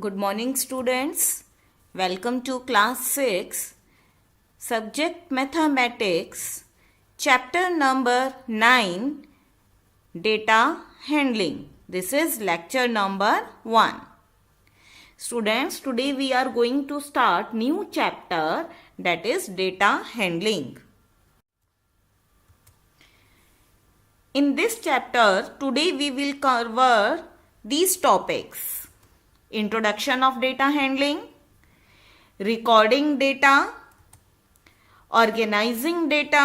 Good morning, students. Welcome to class 6, subject mathematics, chapter number 9, data handling. This is lecture number 1. Students, today we are going to start new chapter, that is data handling. In this chapter, today we will cover these topics: introduction of data handling, recording data, organizing data,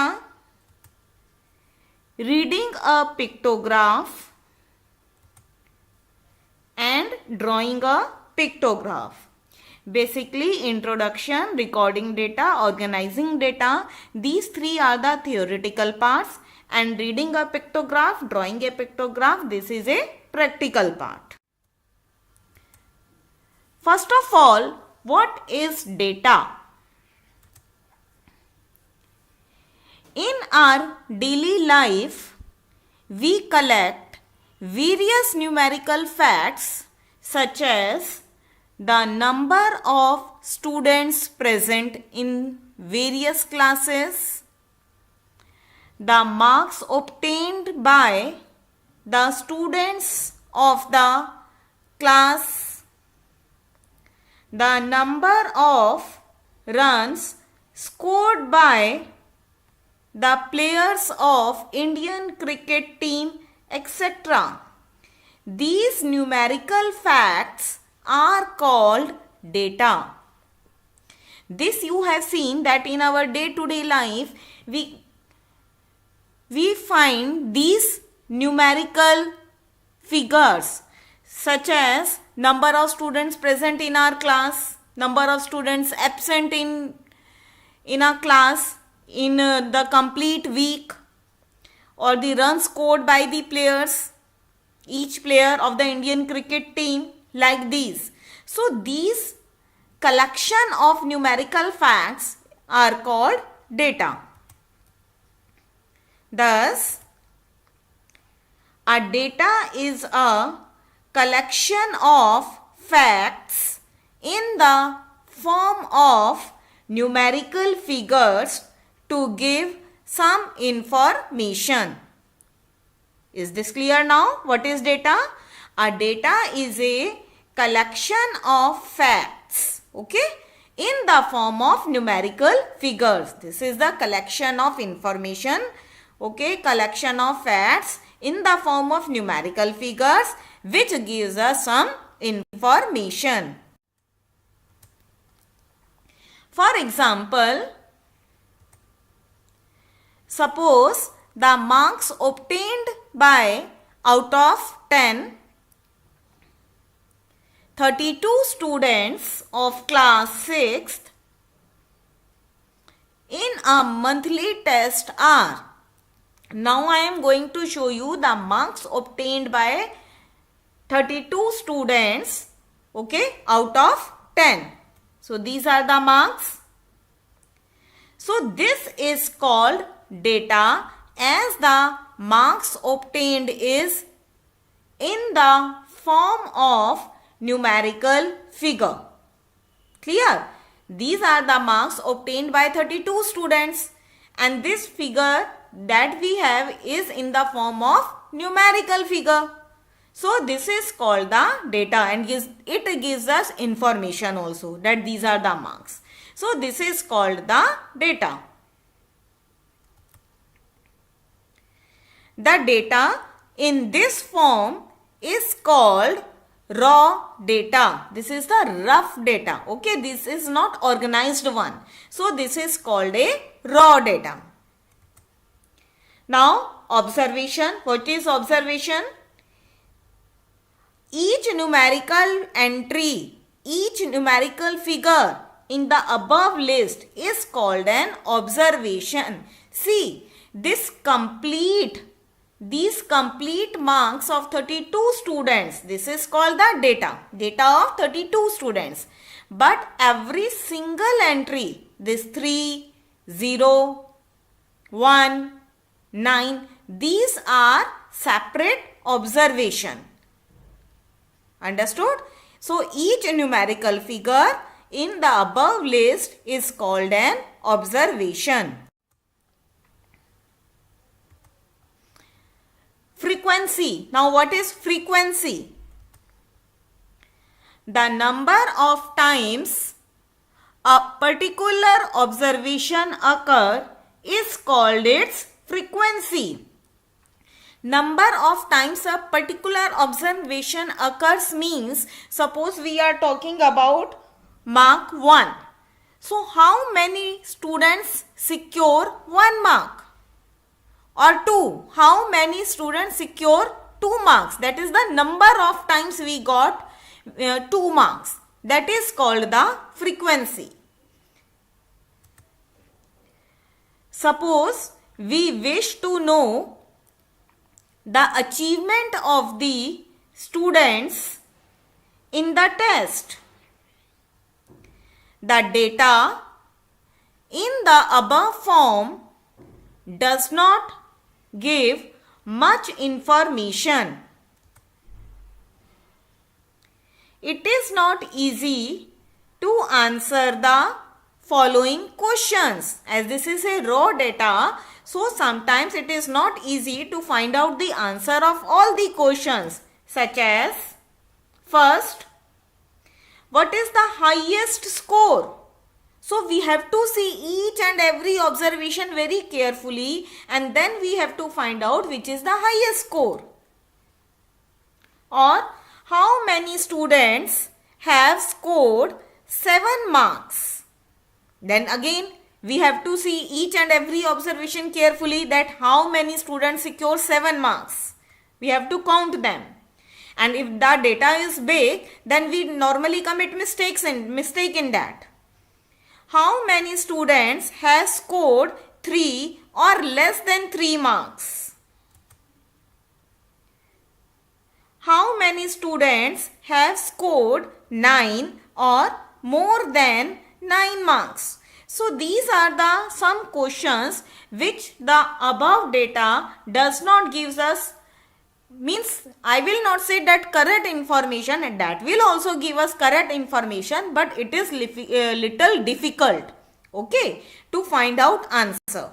reading a pictograph, and drawing a pictograph. Basically, introduction, recording data, organizing data, these three are the theoretical parts, and reading a pictograph, drawing a pictograph, this is a practical part. First of all, what is data? In our daily life, we collect various numerical facts such as the number of students present in various classes, the marks obtained by the students of the class, the number of runs scored by the players of Indian cricket team, etc. These numerical facts are called data. This you have seen that in our day-to-day life we find these numerical figures such as number of students present in our class, number of students absent in our class in the complete week, or the runs scored by the players, each player of the Indian cricket team, like these. So these collection of numerical facts are called data. Thus, a data is a collection of facts in the form of numerical figures to give some information. Is this clear now? What is data? A data is a collection of facts, okay, in the form of numerical figures. This is the collection of information, okay, collection of facts in the form of numerical figures which gives us some information. For example, suppose the marks obtained by out of 10, 32 students of class 6th in a monthly test are. Now I am going to show you the marks obtained by 32 students, okay, out of 10. So these are the marks. So this is called data, as the marks obtained is in the form of numerical figure. Clear? These are the marks obtained by 32 students, and this figure that we have is in the form of numerical figure. So this is called the data, and it gives us information also that these are the marks. So this is called the data. The data in this form is called raw data. This is the rough data. Okay, this is not organized one. So this is called a raw data. Now observation. What is observation? Each numerical entry, each numerical figure in the above list is called an observation. See, these complete marks of 32 students, this is called the data of 32 students. But every single entry, this 3, 0, 1, 9, these are separate observation. Understood? So each numerical figure in the above list is called an observation. Frequency. Now what is frequency? The number of times a particular observation occurs is called its frequency. Number of times a particular observation occurs means, suppose we are talking about mark 1. So how many students secure 1 mark? Or 2. How many students secure 2 marks? That is the number of times we got 2 marks. That is called the frequency. Suppose we wish to know the achievement of the students in the test. The data in the above form does not give much information. It is not easy to answer the following questions. As this is a raw data, so sometimes it is not easy to find out the answer of all the questions, such as first, what is the highest score? So we have to see each and every observation very carefully, and then we have to find out which is the highest score. Or how many students have scored 7 marks? Then again we have to see each and every observation carefully, that how many students secure 7 marks. We have to count them. And if the data is big, then we normally commit mistake in that. How many students have scored 3 or less than 3 marks? How many students have scored 9 or more than 9 marks? So these are the some questions which the above data does not give us. Means I will not say that correct information, and that will also give us correct information, but it is little difficult, okay, to find out answer.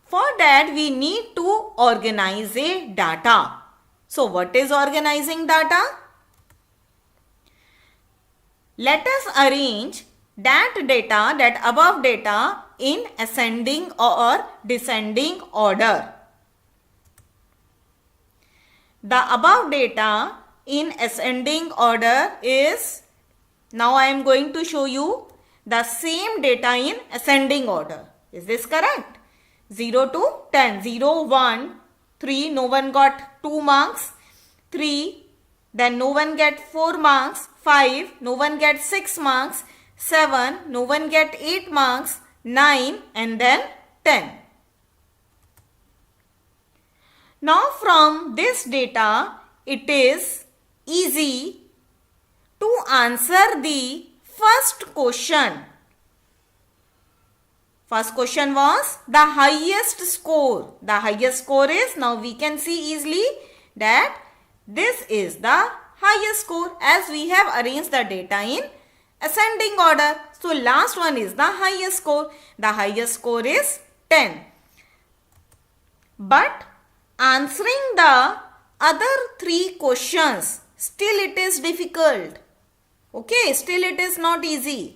For that we need to organize a data. So what is organizing data? Let us arrange that data, that above data, in ascending or descending order. The above data in ascending order is, now I am going to show you the same data in ascending order. Is this correct? 0 to 10. 0, 1, 3, no one got 2 marks. 3, then no one get 4 marks. 5, no one get 6 marks. 7, no one get 8 marks. 9, and then 10. Now from this data, it is easy to answer the first question. First question was the highest score. The highest score is, now we can see easily that this is the highest score, as we have arranged the data in ascending order. So last one is the highest score. The highest score is 10. But answering the other 3 questions, still it is difficult. Okay, still it is not easy.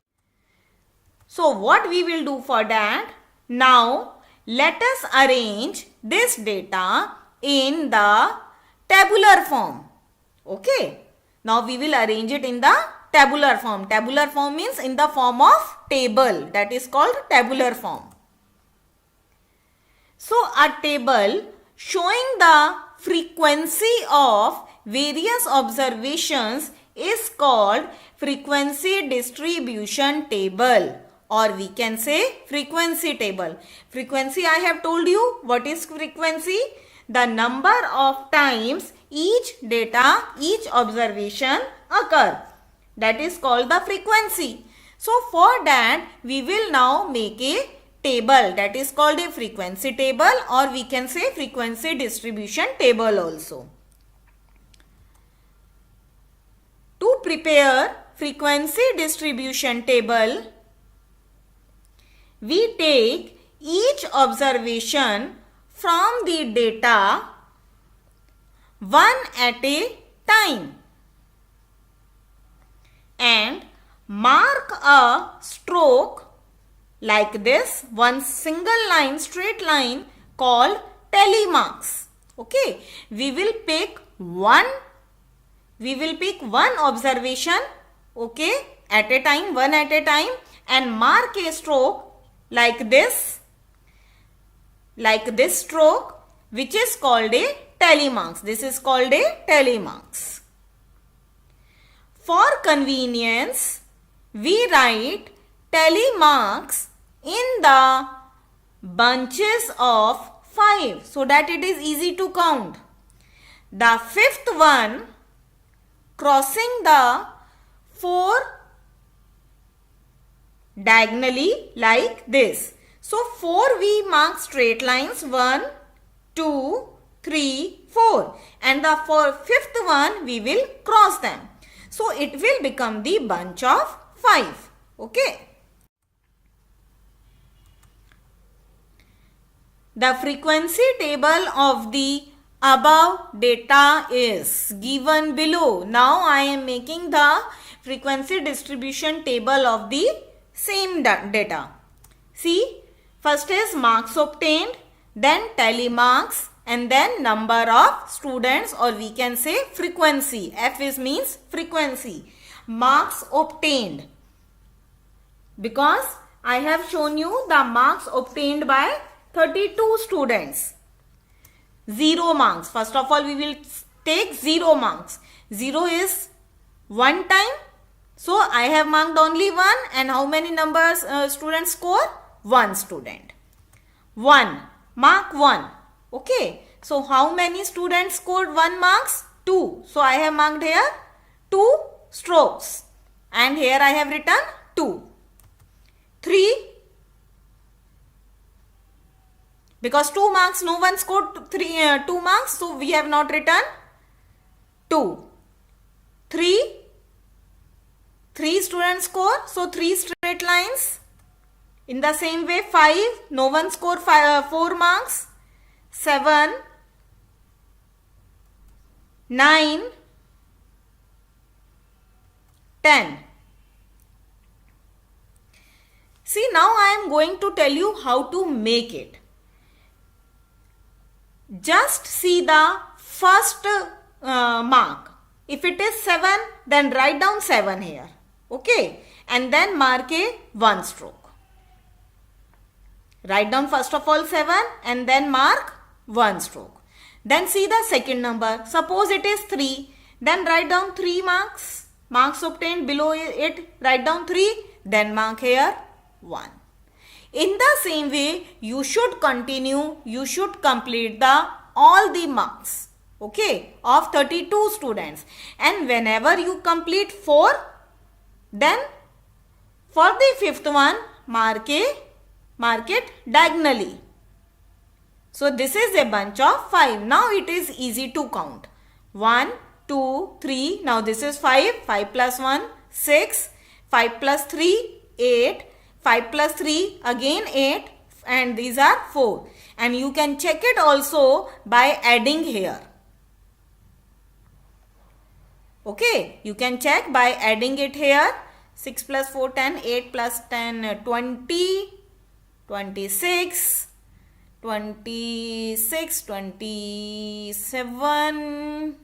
So what we will do for that? Now let us arrange this data in the tabular form. Okay, now we will arrange it in the tabular form. Tabular form means in the form of table, that is called tabular form. So a table showing the frequency of various observations is called frequency distribution table, or we can say frequency table. Frequency, I have told you what is frequency. The number of times each data, each observation occur. That is called the frequency. So for that we will now make a table, that is called a frequency table, or we can say frequency distribution table also. prepare frequency distribution table, we take each observation from the data one at a time and mark a stroke like this, one single line, straight line called telemarks. Okay, we will pick one observation, okay, at a time, one at a time, and mark a stroke like this stroke, which is called a telemarks. This is called a telemarks. For convenience, we write telemarks in the bunches of 5 so that it is easy to count. The fifth one crossing the 4 diagonally like this. So 4 we mark straight lines, 1, 2, 3, 4, and the fifth one we will cross them. So it will become the bunch of 5. Okay. The frequency table of the above data is given below. Now I am making the frequency distribution table of the same data. See, first is marks obtained, then telemarks, and then number of students, or we can say frequency. F means frequency. Marks obtained, because I have shown you the marks obtained by 32 students. 0 marks. First of all, we will take 0 marks. 0 is one time. So I have marked only 1, and how many numbers students score? 1 student. 1. Mark 1. Okay. So how many students scored 1 marks? 2. So I have marked here 2 strokes. And here I have written 2. 3. Because 2 marks, no one scored 2 marks. So we have not written 2. 3. 3 students score. So 3 straight lines. In the same way, 5. No one scored 4 marks. 7. 9. 10. See, now I am going to tell you how to make it. Just see the first mark. If it is 7, then write down 7 here. Okay. And then mark a 1 stroke. Write down first of all 7 and then mark 1 stroke. Then see the second number. Suppose it is 3. Then write down 3 marks. Marks obtained below it. Write down 3. Then mark here 1. In the same way, you should continue. You should complete all the marks. Okay. Of 32 students. And whenever you complete 4, then for the fifth one, mark it diagonally. So this is a bunch of 5. Now it is easy to count. 1, 2, 3. Now this is 5. 5 plus 1, 6. 5 plus 3, 8. 5 plus 3, again 8. And these are 4. And you can check it also by adding here. Okay. You can check by adding it here. 6 plus 4, 10. 8 plus 10, 20. 26. 26, 27,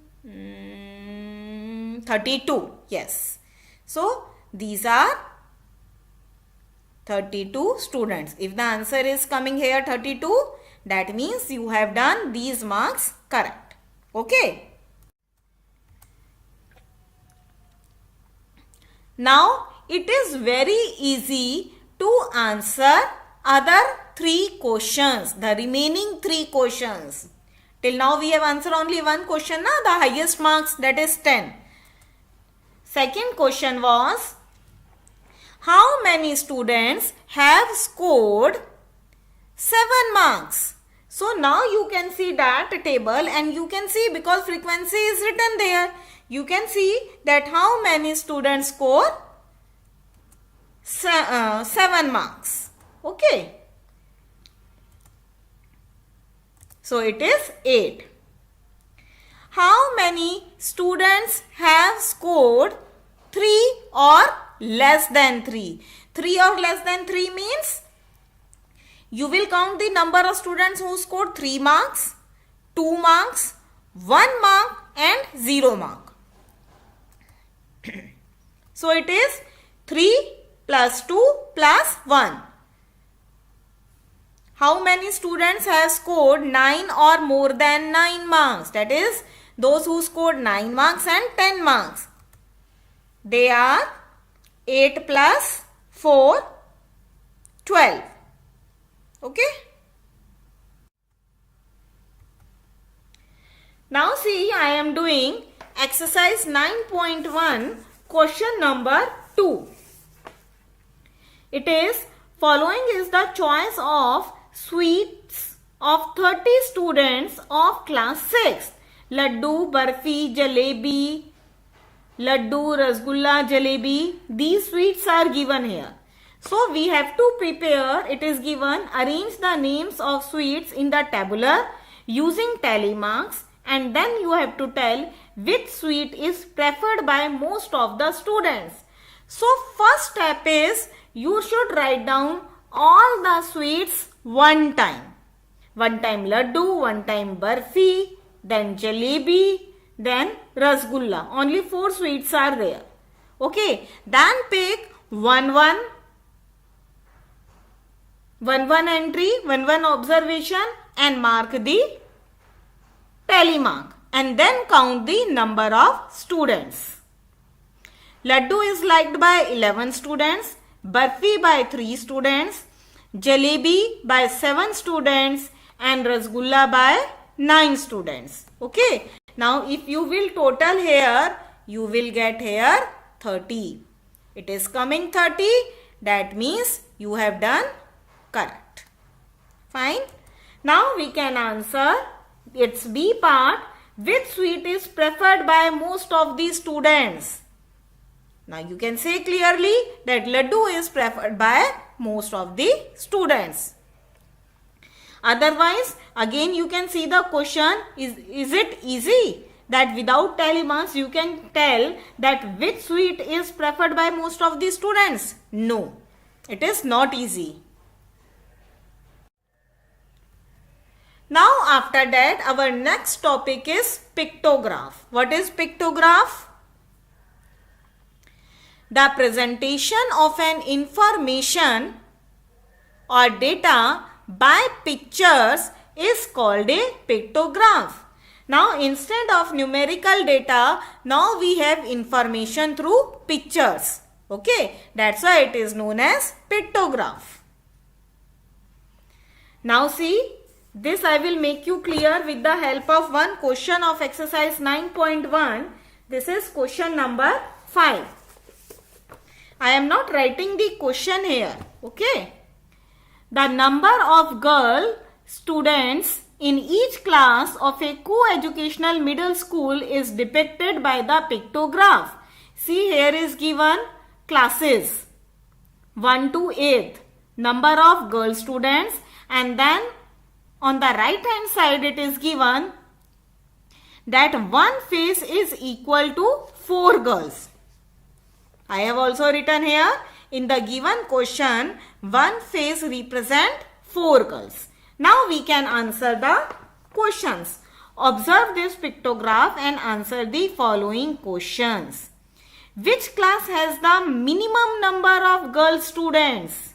32. Yes. So, these are 32 students. If the answer is coming here 32, that means you have done these marks correct. Okay. Now, it is very easy to answer other 3 questions, the remaining 3 questions. Till now we have answered only one question, the highest marks, that is 10. Second question was, how many students have scored 7 marks? So now you can see that table and you can see, because frequency is written there, you can see that how many students score 7 marks. Okay. So it is 8. How many students have scored 3 or less than 3? 3 or less than 3 means you will count the number of students who scored 3 marks, 2 marks, 1 mark and 0 mark. So it is 3 plus 2 plus 1. How many students have scored 9 or more than 9 marks? That is, those who scored 9 marks and 10 marks. They are 8 plus 4, 12. Okay. Now see, I am doing exercise 9.1, question number 2. It is, following is the choice of sweets of 30 students of class 6. Laddu, barfi, jalebi, laddu, rasgulla, jalebi. These sweets are given here. So we have to prepare, it is given, arrange the names of sweets in the tabular using tally marks, and then you have to tell which sweet is preferred by most of the students. So first step is, you should write down all the sweets one time. One time laddu, one time barfi, then jalebi, then rasgulla. Only 4 sweets are there. Okay. Then pick one entry, one observation and mark the tally mark. And then count the number of students. Laddu is liked by 11 students. Barfi by 3 students. Jalebi by 7 students. And rasgulla by 9 students. Okay. Now if you will total here, you will get here 30. It is coming 30. That means you have done correct. Fine. Now we can answer its B part. Which sweet is preferred by most of the students? Now you can say clearly that laddu is preferred by most of the students. Otherwise, again you can see the question, is it easy that without tally marks you can tell that which sweet is preferred by most of the students? No, it is not easy. Now after that, our next topic is pictograph. What is pictograph? The presentation of an information or data by pictures is called a pictograph. Now instead of numerical data, now we have information through pictures. Okay, that's why it is known as pictograph. Now see, this I will make you clear with the help of one question of exercise 9.1. This is question number 5. I am not writing the question here. Okay. The number of girl students in each class of a co-educational middle school is depicted by the pictograph. See, here is given classes 1 to 8, number of girl students, and then on the right hand side it is given that one face is equal to 4 girls. I have also written here, in the given question, one face represent 4 girls. Now we can answer the questions. Observe this pictograph and answer the following questions. Which class has the minimum number of girl students?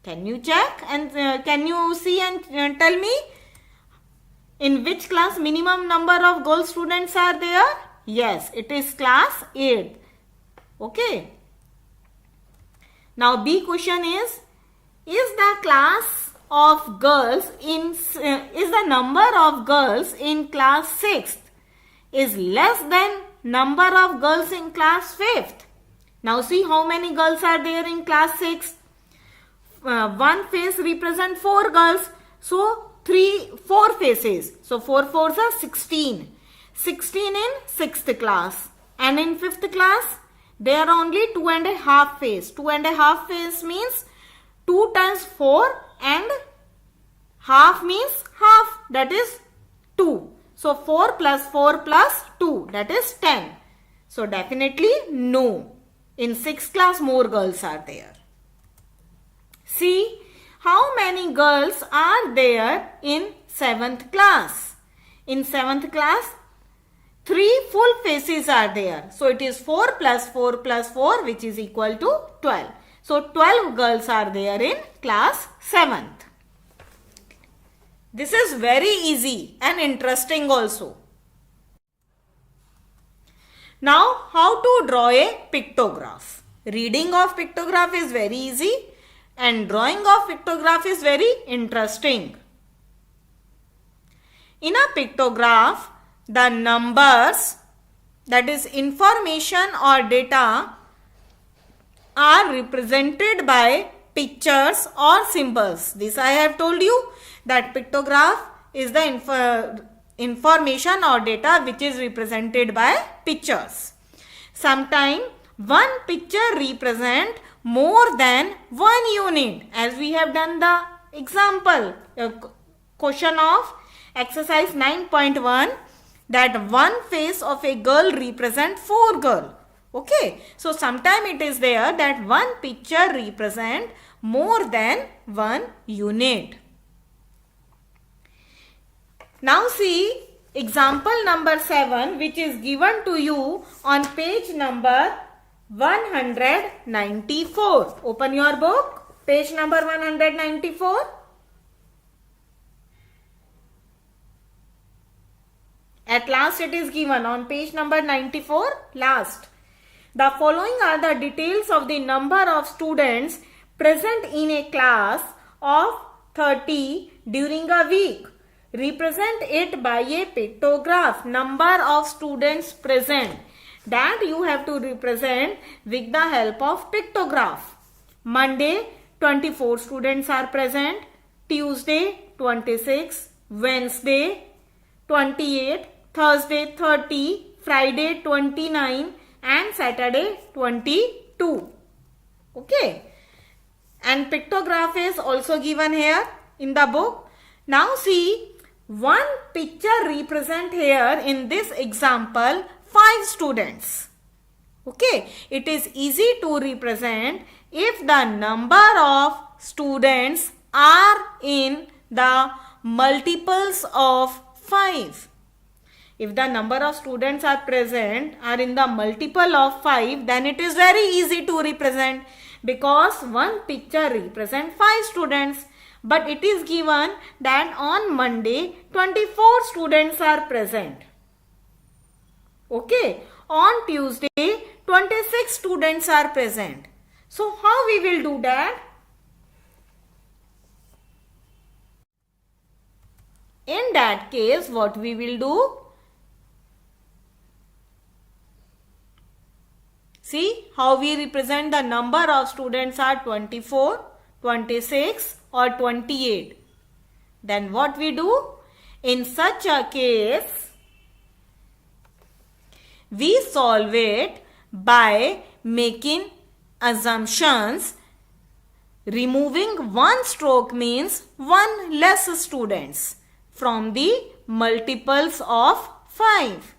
Can you check and can you see and tell me in which class minimum number of girl students are there? Yes, it is class 8. Okay. Now B question is the class of girls in is the number of girls in class 6th is less than number of girls in class 5th? Now see how many girls are there in class 6th. One face represent 4 girls. So 4 faces. So 4 4s are 16. 16 in 6th class. And in 5th class, there are only 2.5 phase. 2.5 phase means 2 times 4 and half means half, that is 2. So 4 plus 4 plus 2, that is 10. So definitely no. In 6th class more girls are there. See how many girls are there in 7th class. In 7th class, 3 full faces are there. So it is 4 plus 4 plus 4, which is equal to 12. So 12 girls are there in class 7th. This is very easy and interesting also. Now, how to draw a pictograph? Reading of pictograph is very easy and drawing of pictograph is very interesting. In a pictograph, the numbers, that is information or data, are represented by pictures or symbols. This I have told you that pictograph is the information or data which is represented by pictures. Sometimes one picture represent more than one unit, as we have done the example question of exercise 9.1, that one face of a girl represent 4 girls. Okay, so sometime it is there that one picture represent more than one unit. Now see example number 7, which is given to you on page number 194. Open your book, page number 194. At last it is given on page number 94, last. The following are the details of the number of students present in a class of 30 during a week. Represent it by a pictograph. Number of students present, that you have to represent with the help of pictograph. Monday 24 students are present, Tuesday 26, Wednesday 28, Thursday 30, Friday 29 and Saturday 22. Okay. And pictograph is also given here in the book. Now see, one picture represent here in this example 5 students. Okay. It is easy to represent if the number of students are in the multiples of 5. If the number of students are present are in the multiple of 5, then it is very easy to represent, because one picture represents 5 students. But it is given that on Monday 24 students are present. Okay. On Tuesday 26 students are present. So how we will do that? In that case, what we will do? See how we represent the number of students are 24, 26 or 28. Then what we do? In such a case, we solve it by making assumptions. Removing one stroke means one less students from the multiples of 5.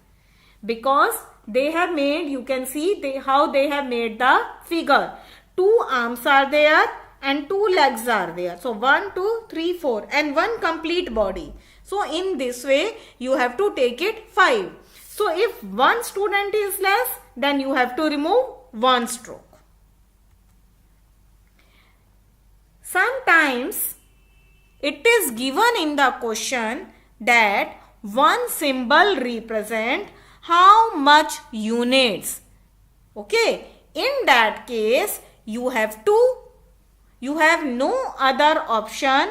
Because they have made, you can see how they have made the figure. 2 arms are there and 2 legs are there. So 1, 2, 3, 4 and 1 complete body. So in this way you have to take it 5. So if one student is less, then you have to remove one stroke. Sometimes it is given in the question that one symbol represent how much units. Okay, in that case you have no other option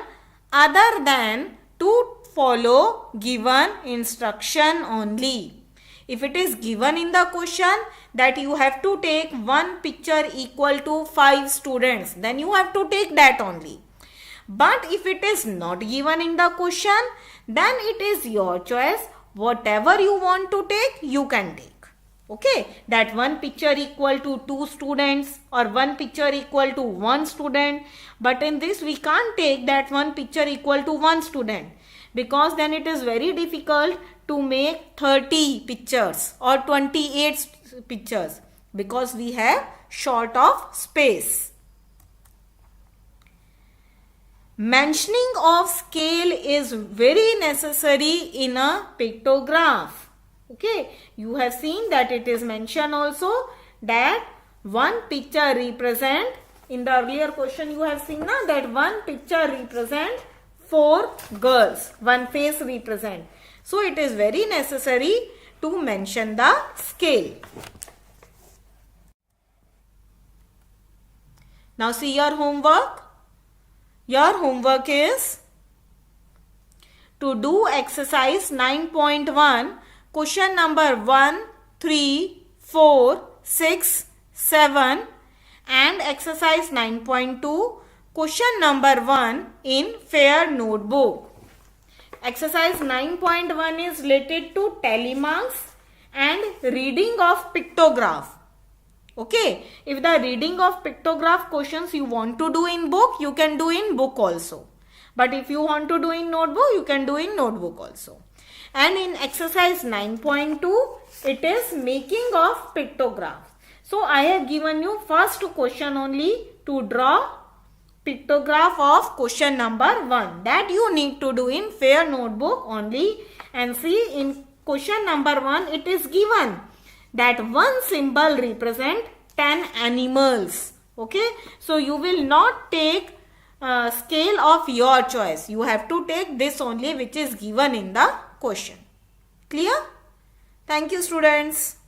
other than to follow given instruction only. If it is given in the question that you have to take one picture equal to 5 students, then you have to take that only. But if it is not given in the question, then it is your choice. Whatever you want to take, you can take. Okay, that one picture equal to 2 students or one picture equal to 1 student. But in this we can't take that one picture equal to 1 student, because then it is very difficult to make 30 pictures or 28 pictures, because we have short of space. Mentioning of scale is very necessary in a pictograph. Okay, you have seen that it is mentioned also that one picture represent, in the earlier question you have seen na, that one picture represent 4 girls, one face represent. So it is very necessary to mention the scale. Now see your homework. Your homework is to do exercise 9.1, question number 1, 3, 4, 6, 7 and exercise 9.2, question number 1 in fair notebook. Exercise 9.1 is related to telemarks and reading of pictograph. Okay, if the reading of pictograph questions you want to do in book, you can do in book also. But if you want to do in notebook, you can do in notebook also. And in exercise 9.2, it is making of pictograph. So I have given you first question only to draw pictograph of question number 1. That you need to do in fair notebook only. And see, in question number 1, it is given that one symbol represent 10 animals. Okay, so you will not take scale of your choice. You have to take this only which is given in the question. Clear? Thank you, students.